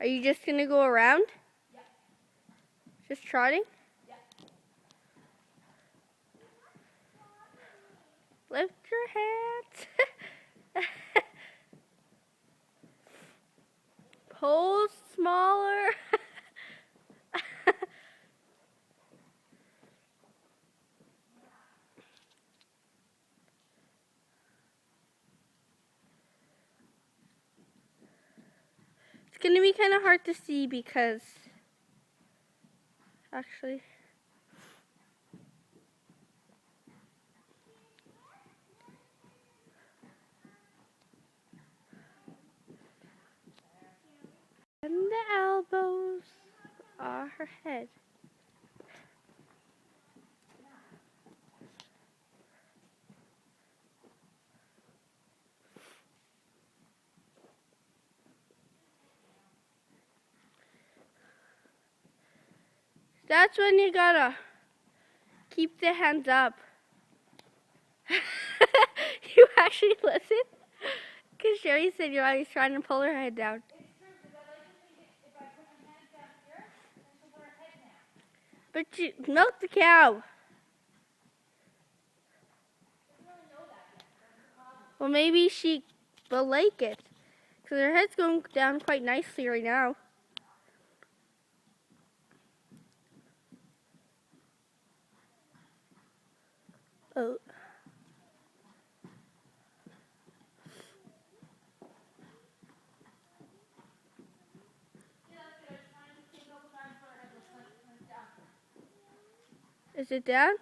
Are you just going to go around? Yeah. Just trotting? Yeah. Lift your hands. Pull smaller. It's going to be kind of hard to see because actually and the elbows are her head. That's when you gotta keep the hands up. You actually listen? Because Sherry said you're always trying to pull her head down. It's true, because I like to think if I put my hands down here, then she'll put her head down. But you milk the cow. She doesn't really know that yet. That's the problem. Well, maybe she will like it. Because her head's going down quite nicely right now. Oh. Yeah, that's good. I was trying to see a couple times for her head was down. Is it down?